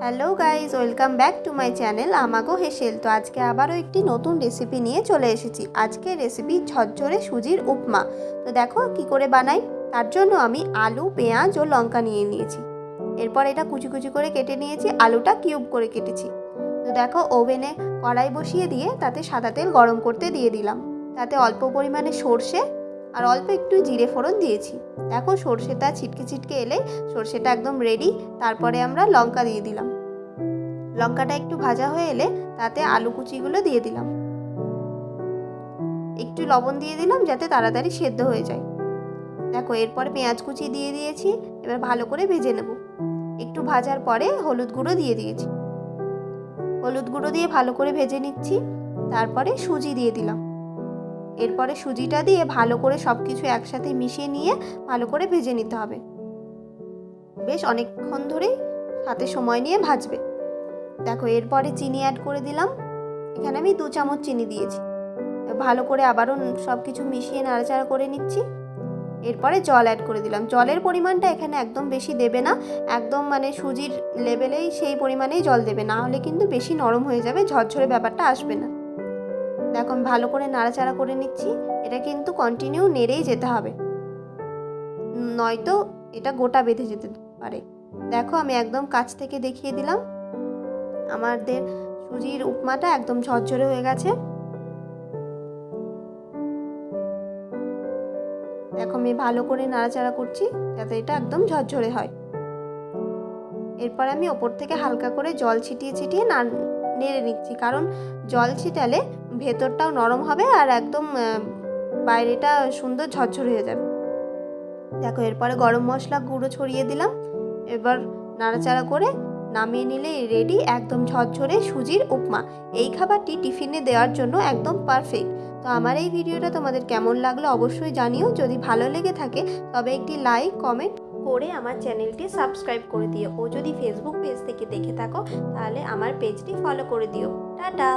Hello guys, welcome back to my channel আমাগো হেসেল। তো আজকে আবারও একটি নতুন রেসিপি নিয়ে চলে এসেছি। আজকের রেসিপি ঝরঝরে সুজির উপমা। তো দেখো কি করে বানাই। তার জন্য আমি আলু, পেঁয়াজ ও লঙ্কা নিয়ে নিয়েছি। এরপর এটা কুচি কুচি করে কেটে নিয়েছি, আলুটা কিউব করে কেটেছি। তো দেখো ওভেনে কড়াই বসিয়ে দিয়ে তাতে সাদা তেল গরম করতে দিয়ে দিলাম। তাতে অল্প পরিমাণে সর্ষে আর অল্প একটু জিরে ফোড়ন দিয়েছি। দেখো সর্ষেটা ছিটকে ছিটকে এলে সর্ষেটা একদম রেডি। তারপরে আমরা লঙ্কা দিয়ে দিলাম। লঙ্কাটা একটু ভাজা হয়ে এলে তাতে আলু কুচিগুলো দিয়ে দিলাম। একটু লবণ দিয়ে দিলাম যাতে তাড়াতাড়ি সেদ্ধ হয়ে যায়। দেখো এরপরে পেঁয়াজ কুচি দিয়ে দিয়েছি। এবার ভালো করে ভেজে নেব। একটু ভাজার পরে হলুদ গুঁড়ো দিয়ে দিয়েছি। হলুদ গুঁড়ো দিয়ে ভালো করে ভেজে নিচ্ছি। তারপরে সুজি দিয়ে দিলাম। এরপরে সুজিটা দিয়ে ভালো করে সব কিছু একসাথে মিশিয়ে নিয়ে ভালো করে ভেজে নিতে হবে। বেশ অনেকক্ষণ ধরেই হাতে সময় নিয়ে ভাজবে। দেখো এরপরে চিনি অ্যাড করে দিলাম। এখানে আমি 2 চামচ চিনি দিয়েছি। ভালো করে আবারও সব কিছু মিশিয়ে নাড়াচাড়া করে নিচ্ছি। এরপরে জল অ্যাড করে দিলাম। জলের পরিমাণটা এখানে একদম বেশি দেবে না, একদম সুজির লেভেলেই সেই পরিমাণেই জল দেবে, না হলে কিন্তু বেশি নরম হয়ে যাবে, ঝরঝরে ব্যাপারটা আসবে না। দেখো আমি ভালো করে নাড়াচাড়া করে নিচ্ছি। এটা কিন্তু কন্টিনিউ নেড়েই যেতে হবে, নয়তো এটা গোটা বেঁধে যেতে পারে। দেখো আমি একদম কাছ থেকে দেখিয়ে দিলাম। আমাদের সুজির উপমাটা একদম ঝরঝরে হয়ে গেছে। দেখো আমি ভালো করে নাড়াচাড়া করছি যাতে এটা একদম ঝরঝরে হয়। এরপর আমি ওপর থেকে হালকা করে জল ছিটিয়ে ছিটিয়ে নেড়ে নিচ্ছি, কারণ জল ছিটালে ভেতরটাও নরম হবে আর একদম বাইরেটা সুন্দর ঝরঝরে হয়ে যাবে। দেখো এরপরে গরম মশলা গুঁড়ো ছড়িয়ে দিলাম। এবার নাড়াচাড়া করে নামিয়ে নিলে রেডি একদম ঝরঝরে সুজির উপমা। এই খাবারটি টিফিনে দেওয়ার জন্য একদম পারফেক্ট। তো আমার এই ভিডিওটা তোমাদের কেমন লাগলো অবশ্যই জানিও। যদি ভালো লেগে থাকে তবে একটি লাইক কমেন্ট করে আমার চ্যানেলটি সাবস্ক্রাইব করে দিও। ও যদি ফেসবুক পেজ থেকে দেখে থাকো তাহলে আমার পেজটি ফলো করে দিও। টাটা।